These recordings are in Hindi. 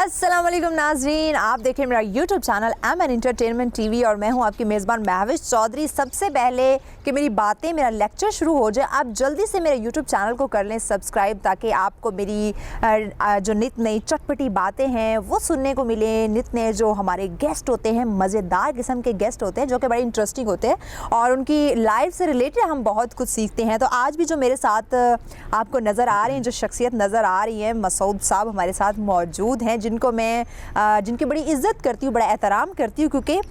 अस्सलाम वालेकुम नाज़रीन, आप देखें मेरा YouTube channel MN entertainment TV और मैं हूं आपकी मेज़बान महविश चौधरी। सबसे पहले कि मेरी बातें, मेरा लेक्चर शुरू हो जाए, आप जल्दी से मेरे यूट्यूब चैनल को कर लें सब्सक्राइब, ताकि आपको मेरी जो नित नई चटपटी बातें हैं वो सुनने को मिलें। नित नए जो हमारे गेस्ट होते हैं, मज़ेदार किस्म के गेस्ट होते हैं जो कि बड़े इंटरेस्टिंग होते हैं और उनकी लाइफ से रिलेटेड हम बहुत कुछ सीखते हैं। तो आज भी जो मेरे साथ आपको नज़र आ रही हैं, जो शख्सियत नज़र आ रही है, मसूद साहब हमारे साथ मौजूद हैं, जिनको मैं जिनकी बड़ी इज़्ज़त करती हूँ, बड़ा एहतराम करती हूँ, क्योंकि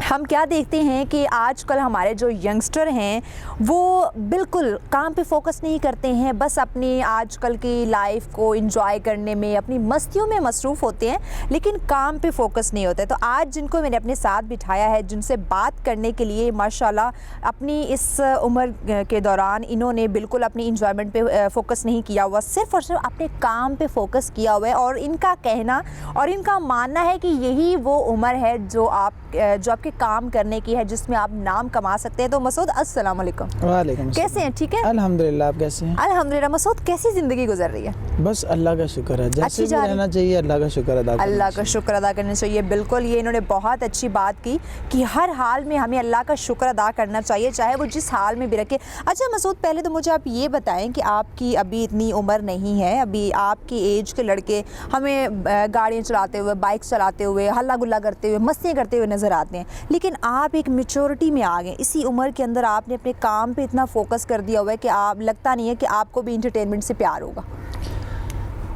हम क्या देखते हैं कि आजकल हमारे जो यंगस्टर हैं वो बिल्कुल काम पे फोकस नहीं करते हैं, बस अपनी आजकल की लाइफ को एंजॉय करने में, अपनी मस्तियों में मसरूफ़ होते हैं, लेकिन काम पे फोकस नहीं होते। तो आज जिनको मैंने अपने साथ बिठाया है, जिनसे बात करने के लिए, माशाल्लाह अपनी इस उम्र के दौरान इन्होंने बिल्कुल अपनी इंजॉयमेंट पे फोकस नहीं किया हुआ, सिर्फ़ और सिर्फ अपने काम पे फोकस किया हुआ है। और इनका कहना और इनका मानना है कि यही वो उम्र है जो आपके काम करने की है, जिसमें आप नाम कमा सकते हैं। तो मसूद, अस्सलाम वालेकुम। वालेकुम। कैसे हैं? ठीक है, अल्हम्दुलिल्लाह। आप कैसे हैं? अल्हम्दुलिल्लाह। मसूद, कैसी ज़िंदगी गुजर रही है? बस अल्लाह का शुक्र है, जैसे भी रहना चाहिए अल्लाह का शुक्र अदा करना चाहिए। अल्लाह का शुक्र अदा करना चाहिए, बिल्कुल। ये इन्होंने बहुत अच्छी बात की कि हर हाल में हमें अल्लाह का शुक्र अदा करना चाहिए, चाहे वो जिस हाल में भी रखे। अच्छा मसूद, पहले तो मुझे आप ये बताएं कि आपकी अभी इतनी उम्र नहीं है, अभी आपकी एज के लड़के हमें गाड़ियाँ चलाते हुए, बाइक चलाते हुए, हल्ला गुल्ला करते हुए, मस्तियाँ करते हुए नज़र आते हैं, लेकिन आप एक मैच्योरिटी में आ गए। इसी उम्र के अंदर आपने अपने काम पे इतना फोकस कर दिया हुआ है कि आप, लगता नहीं है कि आपको भी इंटरटेनमेंट से प्यार होगा।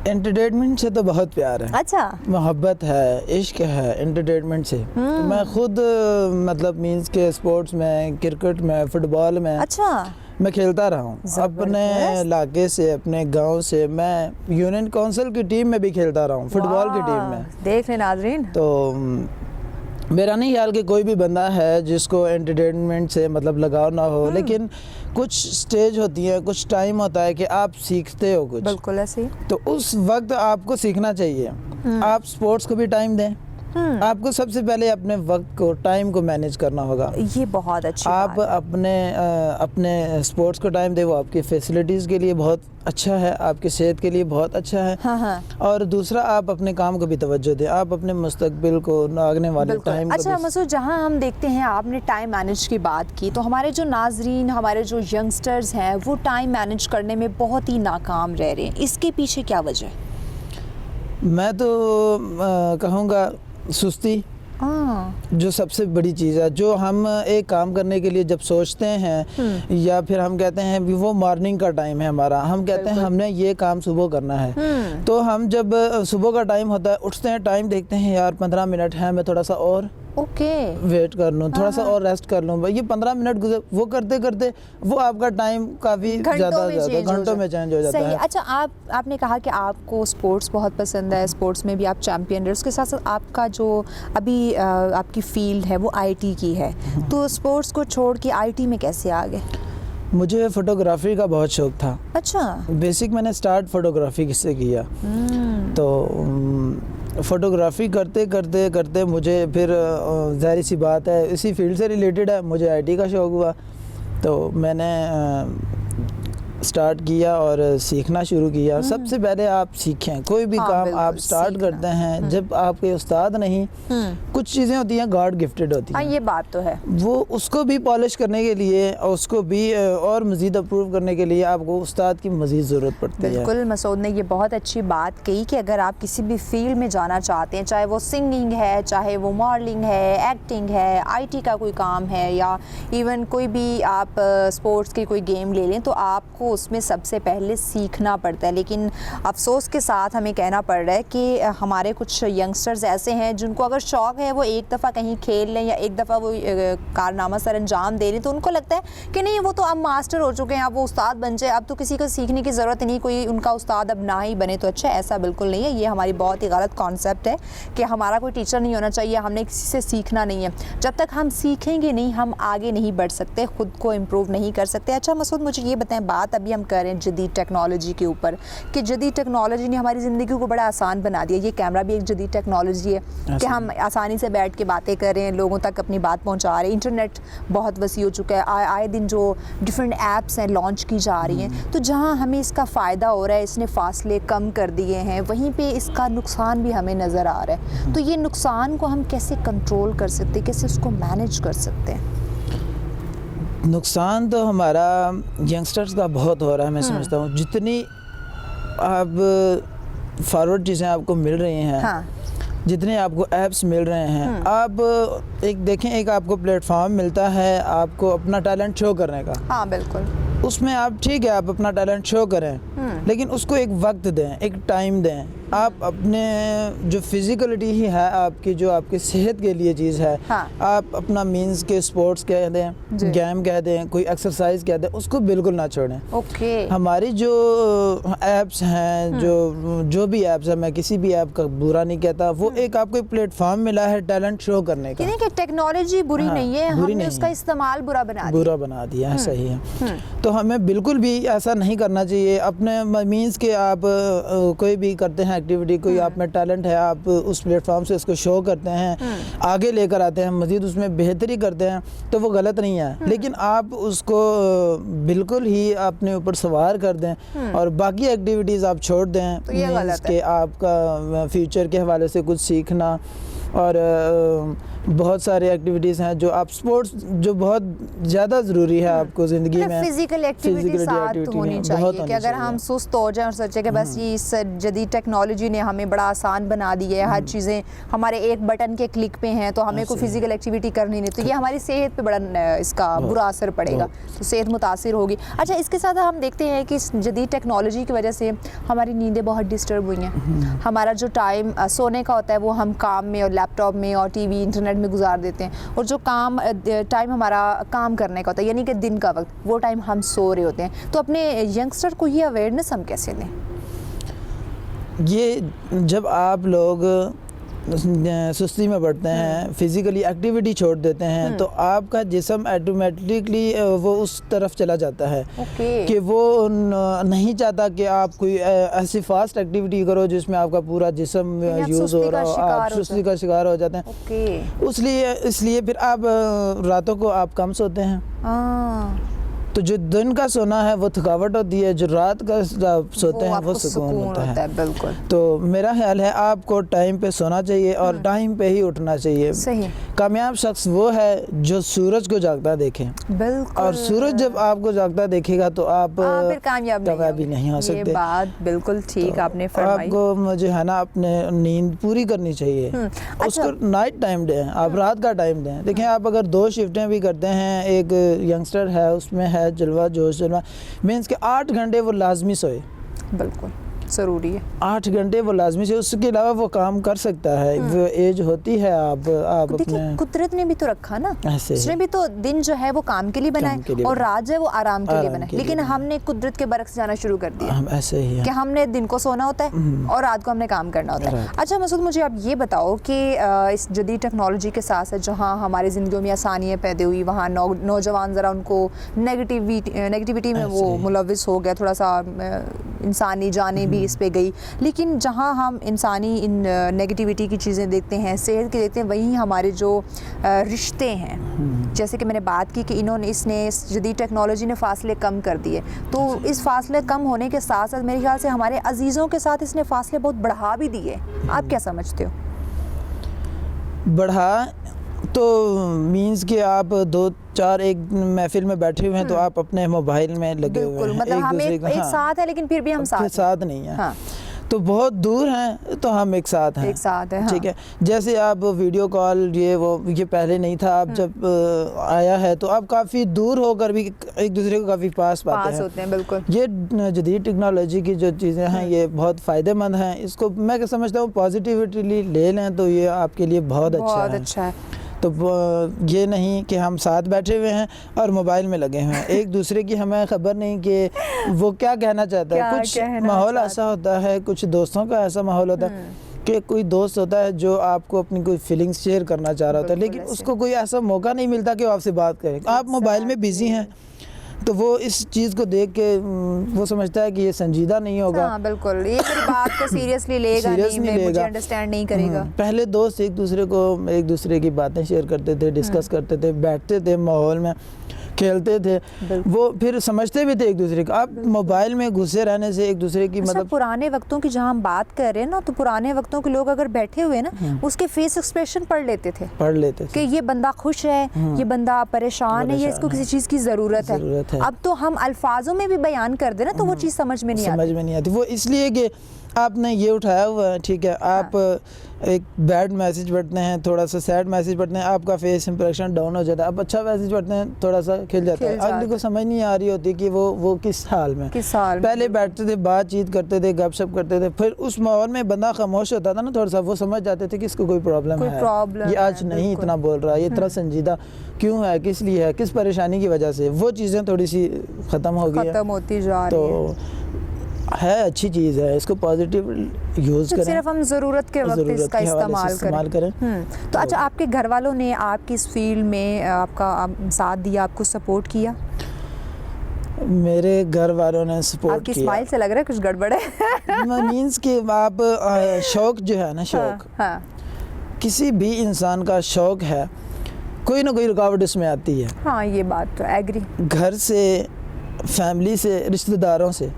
एंटरटेनमेंट से तो बहुत प्यार है। अच्छा। मोहब्बत है, इश्क है एंटरटेनमेंट से। तो मैं खुद मतलब मीन्स के स्पोर्ट्स में, क्रिकेट में, फुटबॉल में, अच्छा, मैं खेलता रहा हूँ। अपने इलाके से, अपने गांव से मैं यूनियन काउंसिल की टीम में भी खेलता रहा हूँ, फुटबॉल की टीम में। देख लें नाज़रीन। तो मेरा नहीं ख्याल कि कोई भी बंदा है जिसको एंटरटेनमेंट से मतलब लगाव ना हो, लेकिन कुछ स्टेज होती है, कुछ टाइम होता है कि आप सीखते हो कुछ। बिल्कुल ऐसे। तो उस वक्त आपको सीखना चाहिए। आप स्पोर्ट्स को भी टाइम दें। आपको सबसे पहले अपने वक्त को, टाइम को मैनेज करना होगा। ये बहुत अच्छी आप बात है। अपने स्पोर्ट्स को टाइम दें, वो आपकी फैसिलिटीज़ के लिए बहुत अच्छा है, आपकी सेहत के लिए बहुत अच्छा है। हाँ। और दूसरा, आप अपने काम को भी तवज्जो दें, आप अपने मुस्तकबिल को, आगने वाले टाइम को। अच्छा मसूद, जहाँ हम देखते हैं आपने टाइम मैनेज की बात की, तो हमारे जो नाजरीन, हमारे जो यंगस्टर्स हैं, वो टाइम मैनेज करने में बहुत ही नाकाम रह रहे हैं। इसके पीछे क्या वजह है? मैं तो कहूँगा सुस्ती, जो सबसे बड़ी चीज़ है। जो हम एक काम करने के लिए जब सोचते हैं, या फिर हम कहते हैं भी वो मॉर्निंग का टाइम है हमारा, हम कहते हैं हमने ये काम सुबह करना है, तो हम जब सुबह का टाइम होता है, उठते हैं, टाइम देखते हैं, यार 15 मिनट है, मैं थोड़ा सा और वेट कर लूँ, थोड़ा सा और रेस्ट कर लूँ, ये 15 मिनट गुजर, वो करते करते वो आपका टाइम काफ़ी ज़्यादा घंटों में चेंज हो जाता है। अच्छा, आपने कहा कि आपको स्पोर्ट्स बहुत पसंद है, स्पोर्ट्स में भी आप चैम्पियन रहे, उसके साथ साथ आपका जो अभी आपकी फील्ड है वो आईटी की है, तो स्पोर्ट्स को छोड़ के आईटी में कैसे आ गए? मुझे फ़ोटोग्राफी का बहुत शौक़ था। अच्छा। बेसिक मैंने स्टार्ट फ़ोटोग्राफी से किया, तो फ़ोटोग्राफी करते करते करते मुझे फिर ज़ाहिर सी बात है इसी फील्ड से रिलेटेड है, मुझे आईटी का शौक़ हुआ, तो मैंने स्टार्ट किया और सीखना शुरू किया। सबसे पहले आप सीखें, कोई भी काम आप स्टार्ट करते हैं, जब आपके उस्ताद नहीं, कुछ चीज़ें होती हैं गॉड गिफ्टेड होती हैं। ये बात तो है। वो उसको भी पॉलिश करने के लिए और उसको भी और मज़ीद अप्रूव करने के लिए आपको उस्ताद की मज़ीद ज़रूरत पड़ती है। बिल्कुल, मसूद ने ये बहुत अच्छी बात कही कि अगर आप किसी भी फील्ड में जाना चाहते हैं, चाहे वो सिंगिंग है, चाहे वो मॉडलिंग है, एक्टिंग है, आईटी का कोई काम है, या इवन कोई भी आप स्पोर्ट्स की कोई गेम ले लें, तो आपको उसमें सबसे पहले सीखना पड़ता है। लेकिन अफसोस के साथ हमें कहना पड़ रहा है कि हमारे कुछ यंगस्टर्स ऐसे हैं जिनको अगर शौक़ है वो एक दफ़ा कहीं खेल लें या एक दफ़ा वो कारनामा सर अंजाम दे लें, तो उनको लगता है कि नहीं, वो तो अब मास्टर हो चुके हैं, अब वो उस्ताद बन जाए, अब तो किसी को सीखने की ज़रूरत नहीं, कोई उनका उस्ताद अब ना ही बने तो अच्छा। ऐसा बिल्कुल नहीं है, ये हमारी बहुत ही गलत कॉन्सेप्ट है कि हमारा कोई टीचर नहीं होना चाहिए, हमने किसी से सीखना नहीं है। जब तक हम सीखेंगे नहीं, हम आगे नहीं बढ़ सकते, ख़ुद को इम्प्रूव नहीं कर सकते। अच्छा मसूद, मुझे ये बताएं, बात अभी हम कर रहे हैं जदीद टेक्नोलॉजी के ऊपर, कि जदीद टेक्नोलॉजी ने हमारी ज़िंदगी को बड़ा आसान बना दिया। ये कैमरा भी एक जदीद टेक्नोलॉजी है कि हम आसानी से बैठ के बातें कर रहे हैं, लोगों तक अपनी बात पहुंचा रहे हैं। इंटरनेट बहुत वसी हो चुका है, आए दिन जो डिफरेंट ऐप्स हैं लॉन्च की जा रही हैं, तो जहां हमें इसका फ़ायदा हो रहा है, इसने फासले कम कर दिए हैं, वहीं पे इसका नुकसान भी हमें नज़र आ रहा है। तो ये नुकसान को हम कैसे कंट्रोल कर सकते हैं, कैसे उसको मैनेज कर सकते हैं? नुकसान तो हमारा यंगस्टर्स का बहुत हो रहा है, मैं समझता हूँ। जितनी अब फॉरवर्ड चीज़ें आपको मिल रही हैं, हाँ। जितने आपको ऐप्स मिल रहे हैं, आप एक देखें, एक आपको प्लेटफॉर्म मिलता है आपको अपना टैलेंट शो करने का। हाँ बिल्कुल। उसमें आप ठीक है, आप अपना टैलेंट शो करें, लेकिन उसको एक वक्त दें, एक टाइम दें। आप अपने जो फिज़िकलिटी ही है आपकी, जो आपकी सेहत के लिए चीज़ है, हाँ। आप अपना मीन्स के स्पोर्ट्स कह दें, गेम कह दें, कोई एक्सरसाइज कह दें, उसको बिल्कुल ना छोड़ें। ओके। हमारी जो ऐप्स हैं, जो भी ऐप्स हैं, मैं किसी भी ऐप का बुरा नहीं कहता, वो एक आपको एक प्लेटफॉर्म मिला है टैलेंट शो करने का। कि टेक्नोलॉजी बुरी हाँ, नहीं है, बुरी हमने नहीं उसका है। इस्तेमाल बुरा बना दिया। सही है। तो हमें बिल्कुल भी ऐसा नहीं करना चाहिए। अपने मीन्स के आप कोई भी करते हैं एक्टिविटी, कोई आप में टैलेंट है, आप उस प्लेटफॉर्म से उसको शो करते हैं, आगे लेकर आते हैं, मज़ीद उसमें बेहतरी करते हैं, तो वो गलत नहीं है। लेकिन आप उसको बिल्कुल ही अपने ऊपर सवार कर दें और बाकी एक्टिविटीज़ आप छोड़ दें, तो ये गलत है। कि आपका फ्यूचर के हवाले से कुछ सीखना और बहुत सारे एक्टिविटीज़ हैं जो आप स्पोर्ट्स, जो बहुत ज़्यादा ज़रूरी है आपको ज़िंदगी में। फिजिकल एक्टिविटी साथ होनी चाहिए कि अगर हम सुस्त हो जाएं और सोचें कि बस ये इस जदीद टेक्नोलॉजी ने हमें बड़ा आसान बना दिया है, हर चीज़ें हमारे एक बटन के क्लिक पे हैं, तो हमें कोई फिजिकल एक्टिविटी करनी नहीं, तो ये हमारी सेहत पे बड़ा इसका बुरा असर पड़ेगा, तो सेहत मुतासिर होगी। अच्छा, इसके साथ हम देखते हैं कि इस जदीद टेक्नोलॉजी की वजह से हमारी नींदें बहुत डिस्टर्ब हुई हैं। हमारा जो टाइम सोने का होता है वो हम काम में और लैपटॉप में और टीवी इंटरनेट में गुजार देते हैं, और जो टाइम हमारा काम करने का होता है, यानी कि दिन का वक्त, वो टाइम हम सो रहे होते हैं। तो अपने यंगस्टर को ये अवेयरनेस हम कैसे दें? ये जब आप लोग सुस्ती में बढ़ते हैं, फिज़िकली एक्टिविटी छोड़ देते हैं, तो आपका जिस्म ऑटोमेटिकली वो उस तरफ चला जाता है कि वो नहीं चाहता कि आप कोई ऐसी फास्ट एक्टिविटी करो जिसमें आपका पूरा जिस्म यूज़ हो रहा हो, आप सुस्ती का शिकार हो जाते हैं। इसलिए फिर आप रातों को आप कम सोते हैं। तो जो दिन का सोना है वो थकावट होती है, जो रात का सोते हैं वो सुकून होता है। बिल्कुल। तो मेरा ख्याल है आपको टाइम पे सोना चाहिए और टाइम पे ही उठना चाहिए। सही। कामयाब शख्स वो है जो सूरज को जागता देखे। बिल्कुल। और सूरज जब आपको जागता देखेगा तो आप फिर कामयाब नहीं हो सकते। ये बात बिल्कुल ठीक तो आपने फरमाई। आपको मुझे है ना अपने नींद पूरी करनी चाहिए। उसको नाइट टाइम दें, आप रात का टाइम दें। देखिए, आप अगर 2 शिफ्टें भी करते हैं, एक यंगस्टर है उसमें है जलवा जोश जलवा, मीन्स के 8 घंटे वो लाजमी सोए। बिल्कुल ज़रूरी है, 8 घंटे वो लाजमी से, उसके अलावा वो काम कर सकता है। वो एज होती है, आप अपने कुदरत ने भी तो रखा ना, ऐसे उसने भी तो दिन जो है वो काम के लिए बनाए और रात जो है वो आराम के लिए बनाए, लेकिन हमने कुदरत के बरक्स जाना शुरू कर दिया। हम ऐसे ही हैं कि हमने दिन को सोना होता है और रात को हमने काम करना होता है। अच्छा मसूद, मुझे आप ये बताओ कि इस जदीद टेक्नोलॉजी के साथ साथ जहाँ हमारी ज़िंदगी में आसानियाँ पैदा हुई, वहाँ नौजवान ज़रा उनको नेगेटिविटी में वो मुलविस हो गया, थोड़ा सा इंसानी जाने भी इस पे गई। लेकिन जहाँ हम इंसानी इन नेगेटिविटी की चीज़ें देखते हैं, सेहत की देखते हैं, वहीं हमारे जो रिश्ते हैं, जैसे कि मैंने बात की कि इस जदीद टेक्नोलॉजी ने फासले कम कर दिए, तो इस फासले कम होने के साथ साथ मेरे ख्याल से हमारे अजीज़ों के साथ इसने फासले बहुत बढ़ा भी दिए। आप क्या समझते हो? बढ़ा तो मीन्स कि आप 2-4 एक महफिल में बैठे हुए हैं तो आप अपने मोबाइल में लगे हुए हैं, मतलब हम एक साथ है लेकिन फिर भी हम साथ नहीं है। हाँ। तो बहुत दूर हैं तो हम एक साथ हैं, हाँ। ठीक है। जैसे आप वीडियो कॉल ये पहले नहीं था, अब जब आया है तो आप काफ़ी दूर होकर भी एक दूसरे को काफ़ी पास होते हैं। बिल्कुल। ये जदीद टेक्नोलॉजी की जो चीज़ें हैं ये बहुत फ़ायदेमंद हैं। इसको मैं समझता हूँ पॉजिटिविटी ले लें तो ये आपके लिए बहुत अच्छा है। तो ये नहीं कि हम साथ बैठे हुए हैं और मोबाइल में लगे हुए हैं, एक दूसरे की हमें ख़बर नहीं कि वो क्या कहना चाहता है। कुछ माहौल ऐसा होता है, कुछ दोस्तों का ऐसा माहौल होता है कि कोई दोस्त होता है जो आपको अपनी कोई फीलिंग्स शेयर करना चाह रहा होता है, लेकिन उसको कोई ऐसा मौका नहीं मिलता कि वो आपसे बात करे। आप मोबाइल में बिज़ी हैं, तो वो इस चीज़ को देख के वो समझता है कि ये संजीदा नहीं होगा। हाँ बिल्कुल, ये मेरी बात को सीरियसली लेगा Serious नहीं, नहीं मुझे लेगा। अंडरस्टैंड नहीं करेगा। पहले दोस्त एक दूसरे की बातें शेयर करते थे, डिस्कस करते थे, बैठते थे माहौल में, खेलते थे, वो फिर समझते भी थे एक दूसरे को। अब मोबाइल में घुसे रहने से एक दूसरे की अच्छा, मतलब पुराने वक्तों की जहाँ हम बात कर रहे हैं ना, तो पुराने वक्तों के लोग अगर बैठे हुए ना उसके फेस एक्सप्रेशन पढ़ लेते थे पढ़ लेते कि थे। ये बंदा खुश है, ये बंदा परेशान है, या इसको किसी चीज़ की ज़रूरत है। अब तो हम अल्फाजों में भी बयान कर दे ना तो वो चीज़ समझ में नहीं आती। समझ में नहीं आती। वो इसलिए कि आपने ये उठाया हुआ है, ठीक है, आप एक बैड मैसेज पढ़ते हैं, थोड़ा सा सैड मैसेज पढ़ते हैं, आपका फेस इंप्रेशन डाउन हो जाता है। आप अच्छा मैसेज पढ़ते हैं, थोड़ा सा खिल जाता है। अगले को समझ नहीं आ रही होती कि वो किस हाल में, पहले बैठते थे, बातचीत करते थे, गपशप करते थे, फिर उस माहौल में बंदा खामोश होता था ना थोड़ा सा, वो समझ जाते थे कि इसको कोई प्रॉब्लम है, ये आज नहीं इतना बोल रहा है, ये इतना संजीदा क्यों है, किस लिए है, किस परेशानी की वजह से। वो चीज़ें थोड़ी सी ख़त्म हो गई, खत्म होती जा रही है। है अच्छी चीज़ है, इसको पॉजिटिव यूज़ करें, सिर्फ हम ज़रूरत के वक्त इसका इस्तेमाल करें। तो अच्छा, आपके घर वालों ने आपकी इस फील्ड में आपका साथ दिया, आपको सपोर्ट किया? मेरे घर वालों ने सपोर्ट आपकी किया। स्माइल से लग रहा है कुछ गड़बड़ है। मीन्स कि आप शौक जो है ना, शौक हाँ। किसी भी इंसान का शौक है, कोई ना कोई रुकावट उसमें आती है। हाँ ये बात तो एग्री। घर से, फैमिली से, रिश्तेदारों से,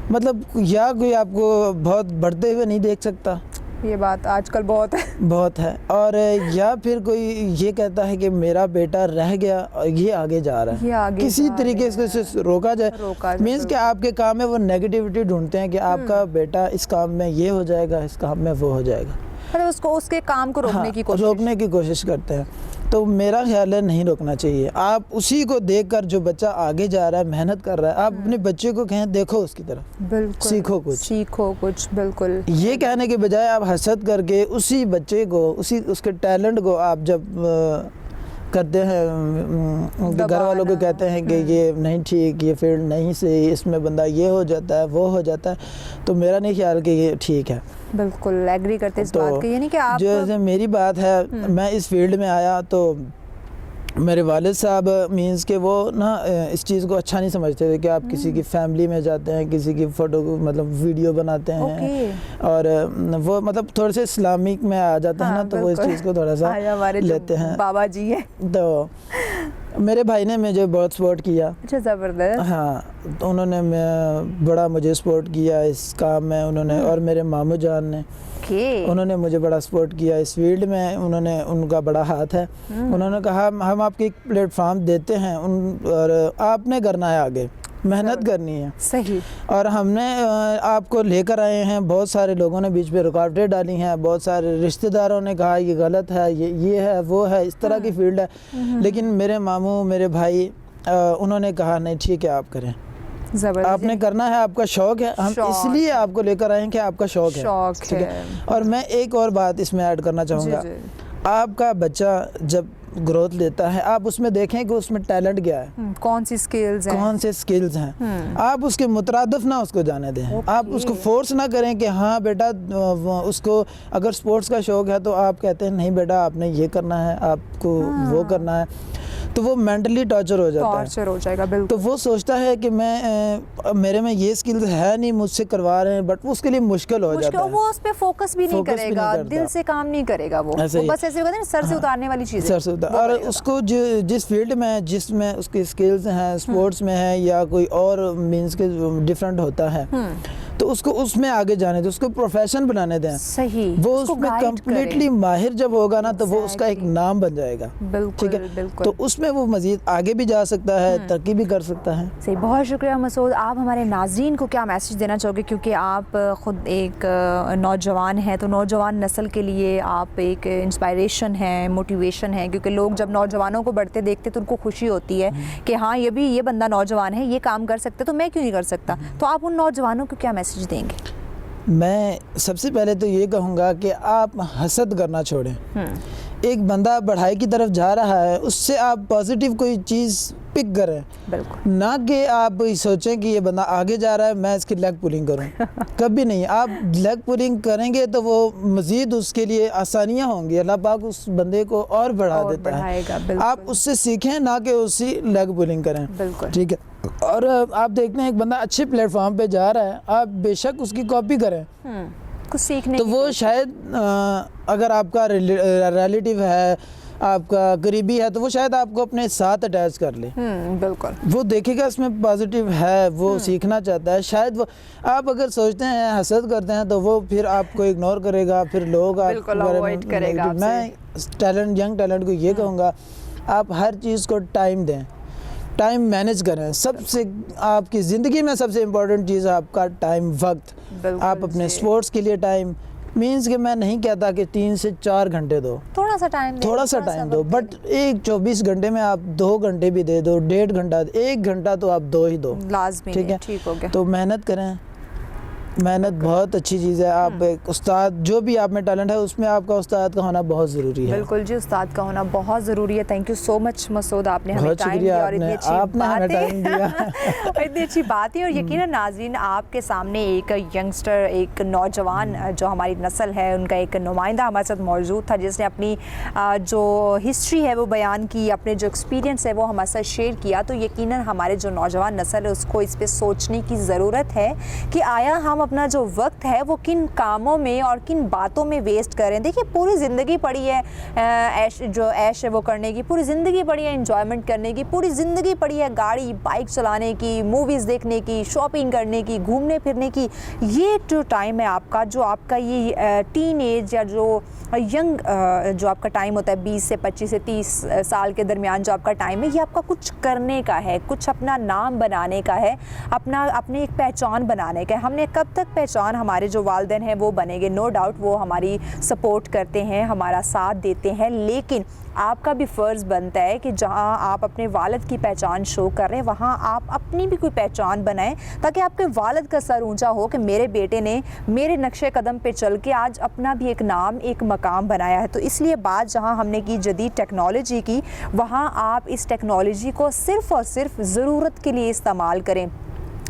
मतलब या कोई आपको बहुत बढ़ते हुए नहीं देख सकता, ये बात आजकल बहुत है। और या फिर कोई ये कहता है कि मेरा बेटा रह गया और ये आगे जा रहा है, किसी तरीके से रोका जाए। मीन्स कि आपके काम में वो नेगेटिविटी ढूंढते हैं कि आपका बेटा इस काम में ये हो जाएगा, इस काम में वो हो जाएगा, मतलब उसको उसके काम को रोकने की कोशिश करते हैं। तो मेरा ख्याल है नहीं रोकना चाहिए। आप उसी को देखकर, जो बच्चा आगे जा रहा है, मेहनत कर रहा है, आप अपने बच्चे को कहें देखो उसकी तरफ, बिल्कुल सीखो कुछ, बिल्कुल। ये कहने के बजाय आप हसद करके उसी बच्चे को, उसके टैलेंट को आप जब करते हैं, घर वालों को कहते हैं कि ये नहीं ठीक, ये फील्ड नहीं सही, इसमें बंदा ये हो जाता है, वो हो जाता है, तो मेरा नहीं ख्याल कि ये ठीक है। बिल्कुल एग्री करते इस बात के, यानी कि आप जैसे मेरी बात है, मैं इस फील्ड में आया तो मेरे वालिद साहब मीन्स के वो ना इस चीज़ को अच्छा नहीं समझते थे कि आप किसी की फैमिली में जाते हैं, किसी की फ़ोटो मतलब वीडियो बनाते हैं, और वो मतलब थोड़े से इस्लामिक में आ जाता है ना, तो वो इस चीज़ को थोड़ा सा लेते हैं। बाबा जी है तो मेरे भाई ने मुझे बहुत सपोर्ट किया। अच्छा, ज़बरदस्त। हाँ, तो उन्होंने बड़ा मुझे सपोर्ट किया इस काम में, उन्होंने, और मेरे मामू जान ने उन्होंने मुझे बड़ा सपोर्ट किया इस फील्ड में, उनका बड़ा हाथ है। उन्होंने कहा हम आपको एक प्लेटफॉर्म देते हैं, और आपने करना है, आगे मेहनत करनी है। सही। और हमने आपको लेकर आए हैं, बहुत सारे लोगों ने बीच में रुकावटें डाली हैं, बहुत सारे रिश्तेदारों ने कहा ये गलत है, ये है, वो है, इस तरह की फील्ड है, लेकिन मेरे मामू, मेरे भाई, उन्होंने कहा नहीं ठीक है आप करें, आपने करना है, आपका शौक है, हम इसलिए आपको लेकर आए हैं कि आपका शौक है। और मैं एक और बात इसमें ऐड करना चाहूँगा, आपका बच्चा जब ग्रोथ लेता है, आप उसमें देखें कि उसमें टैलेंट क्या है, कौन से स्किल्स हैं, आप उसके मुतरादिफ ना उसको जाने दें। आप उसको फोर्स ना करें कि हाँ बेटा, उसको अगर स्पोर्ट्स का शौक है तो आप कहते हैं नहीं बेटा आपने ये करना है, आपको वो करना है, तो वो मेंटली टॉर्चर हो जाएगा। बिल्कुल। तो वो सोचता है कि मेरे में ये स्किल्स है नहीं, मुझसे करवा रहे हैं, बट उसके लिए मुश्किल हो जाता है। वो उस पे फोकस भी नहीं करेगा, दिल से काम नहीं करेगा, वो बस ऐसे होता है ना, सर से उतारने वाली चीज़ है। और उसको जिस फील्ड में, जिसमें उसकी स्किल्स हैं, स्पोर्ट्स में है या कोई और मींस के डिफरेंट होता है, तो उसको उसमें आगे जाने दो, उसको प्रोफेशन बनाने दें। सही। वो उसमें कंप्लीटली माहिर जब होगा ना, तो वो उसका एक नाम बन जाएगा। ठीक है, तो उसमें वो मजीद आगे भी जा सकता है, तरक्की भी कर सकता है। सही, बहुत शुक्रिया मसूद। आप हमारे नाज़रीन को क्या मैसेज देना चाहोगे, क्योंकि आप ख़ुद एक नौजवान हैं, तो नौजवान नस्ल के लिए आप एक इंस्पायरेशन है, मोटिवेशन है, क्योंकि लोग जब नौजवानों को बढ़ते देखते तो उनको खुशी होती है कि हाँ ये बंदा नौजवान है, ये काम कर सकते, तो मैं क्यों नहीं कर सकता। तो आप उन नौजवानों को क्या मैसेज देंगे? मैं सबसे पहले तो ये कहूँगा कि आप हसद करना छोड़ें। एक बंदा बढ़ाई की तरफ जा रहा है, उससे आप पॉजिटिव कोई चीज़ पिक करें, बिल्कुल। ना कि आप सोचें कि ये बंदा आगे जा रहा है मैं इसकी लेग पुलिंग करूं। कभी नहीं। आप लेग पुलिंग करेंगे तो वो मज़ीद उसके लिए आसानियां होंगी, अल्लाह पाक उस बंदे को और बढ़ा और देता बढ़ाएगा, है। बिल्कुल। आप उससे सीखें, ना कि उसी लेग पुलिंग करें। बिल्कुल। ठीक है। और आप देखते हैं एक बंदा अच्छे प्लेटफॉर्म पे जा रहा है, आप बेशक उसकी कॉपी करें, कुछ सीखने तो की वो कोशिश। शायद अगर आपका रिलेटिव है, आपका करीबी है, तो वो शायद आपको अपने साथ अटैच कर ले। बिल्कुल। वो देखेगा इसमें पॉजिटिव है, वो सीखना चाहता है। शायद वो, आप अगर सोचते हैं हसद करते हैं, तो वो फिर आपको इग्नोर करेगा, फिर लोग बिल्कुल अवॉइड करेगा आपसे। मैं यंग टैलेंट को ये कहूँगा, आप हर चीज़ को टाइम दें, टाइम मैनेज करें। सबसे आपकी ज़िंदगी में सबसे इम्पोर्टेंट चीज़ है आपका टाइम, वक्त। बिल्कुल आप अपने जी। स्पोर्ट्स के लिए टाइम, मीन्स कि मैं नहीं कहता कि 3 से 4 घंटे दो, थोड़ा सा टाइम थोड़ा सा टाइम दो, बट एक 24 घंटे में आप 2 घंटे भी दे दो, 1.5 घंटा, 1 घंटा तो आप दो ही दो, लाजमी ठीक है। ठीक हो गया। तो मेहनत करें, मेहनत बहुत अच्छी चीज़ है। आप एक उस्ताद, जो भी आप में टैलेंट है उसमें आपका उस्ताद का होना बहुत ज़रूरी है। बिल्कुल जी, उस्ताद का होना बहुत ज़रूरी है। Thank you so much Masood, आपने हमें बहुत टाइम शुक्रिया दिया और इतनी अच्छी आपने हमें टाइम दिया। और इतनी अच्छी बातें। और यकीनन नाज़रीन, आपके सामने एक यंगस्टर, एक नौजवान जो हमारी नस्ल है, उनका एक नुमाइंदा हमारे साथ मौजूद था, जिसने अपनी जो हिस्ट्री है वो बयान की, अपने जो एक्सपीरियंस है वो हमारे साथ शेयर किया। तो यकीनन हमारे जो नौजवान नस्ल है उसको इस पर सोचने की ज़रूरत है कि आया हम अपना जो वक्त है वो किन कामों में और किन बातों में वेस्ट करें। देखिए, पूरी ज़िंदगी पड़ी है ऐश है वो करने की, पूरी ज़िंदगी पड़ी है एंजॉयमेंट करने की, पूरी ज़िंदगी पड़ी है गाड़ी बाइक चलाने की, मूवीज़ देखने की, शॉपिंग करने की, घूमने फिरने की। ये जो टाइम है आपका, जो आपका ये टीन एज या जो यंग जो आपका टाइम होता है 20 से 25 से 30 साल के दरमियान जो आपका टाइम है, ये आपका कुछ करने का है, कुछ अपना नाम बनाने का है, अपनी एक पहचान बनाने का है। हमने कब तक पहचान, हमारे जो वालिदैन हैं वो बनेंगे, नो डाउट वो हमारी सपोर्ट करते हैं, हमारा साथ देते हैं, लेकिन आपका भी फ़र्ज़ बनता है कि जहां आप अपने वालिद की पहचान शो कर रहे हैं वहां आप अपनी भी कोई पहचान बनाएं, ताकि आपके वालिद का सर ऊंचा हो कि मेरे बेटे ने मेरे नक्शे कदम पे चल के आज अपना भी एक नाम, एक मकाम बनाया है। तो इसलिए बात जहां हमने की जदीद टेक्नोलॉजी की, वहां आप इस टेक्नोलॉजी को सिर्फ़ और सिर्फ ज़रूरत के लिए इस्तेमाल करें।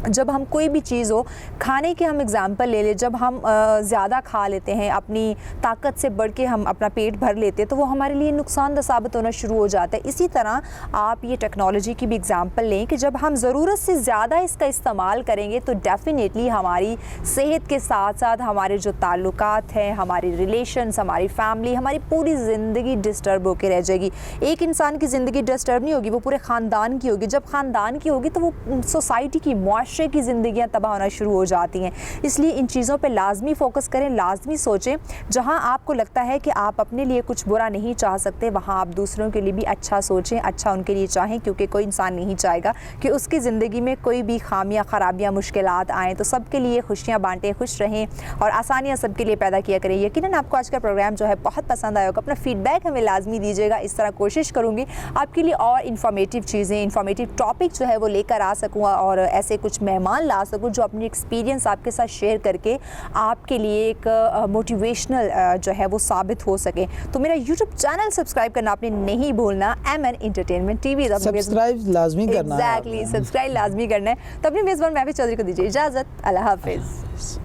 जब हम कोई भी चीज़ हो, खाने के हम एग्ज़ाम्पल ले लें, जब हम ज़्यादा खा लेते हैं, अपनी ताकत से बढ़ के हम अपना पेट भर लेते हैं, तो वो हमारे लिए नुकसानदेह साबित होना शुरू हो जाता है। इसी तरह आप ये टेक्नोलॉजी की भी एग्ज़ाम्पल लें कि जब हम ज़रूरत से ज़्यादा इसका इस्तेमाल करेंगे तो डेफ़िनेटली हमारी सेहत के साथ साथ हमारे जो ताल्लुकात हैं, हमारी रिलेशंस, हमारी फैमिली, हमारी पूरी ज़िंदगी डिस्टर्ब होकर रह जाएगी। एक इंसान की ज़िंदगी डिस्टर्ब नहीं होगी, वो पूरे ख़ानदान की होगी। जब ख़ानदान की होगी तो वो सोसाइटी की, मुआशरे की ज़िंदगियां तबाह होना शुरू हो जाती हैं। इसलिए इन चीज़ों पे लाजमी फ़ोकस करें, लाजमी सोचें। जहां आपको लगता है कि आप अपने लिए कुछ बुरा नहीं चाह सकते, वहां आप दूसरों के लिए भी अच्छा सोचें, अच्छा उनके लिए चाहें, क्योंकि कोई इंसान नहीं चाहेगा कि उसकी ज़िंदगी में कोई भी खामियां, ख़राबियां, मुश्किलात आएँ। तो सबके लिए खुशियाँ बांटें, खुश रहें और आसानियाँ सबके लिए पैदा किया करें। यकीनन आपको आज का प्रोग्राम जो है बहुत पसंद आया होगा। अपना फ़ीडबैक हमें लाजमी दीजिएगा। इस तरह कोशिश करूँगी आपके लिए और इन्फॉर्मेटिव चीज़ें, इन्फॉर्मेटिव टॉपिक जो है वो लेकर आ सकूँ और ऐसे कुछ मेहमान ला सकूँ जो अपनी एक्सपीरियंस आपके साथ शेयर करके आपके लिए एक मोटिवेशनल जो है वो साबित हो सके। तो मेरा यूट्यूब चैनल सब्सक्राइब करना आपने नहीं भूलना, MN एंटरटेनमेंट TV। सब्सक्राइब लाजमी करना है। एग्जैक्टली, सब्सक्राइब लाजमी करना है। तो अपनी मेज़बान महफिज चौधरी को दीजिए इजाज़त। अल्लाह हाफिज़।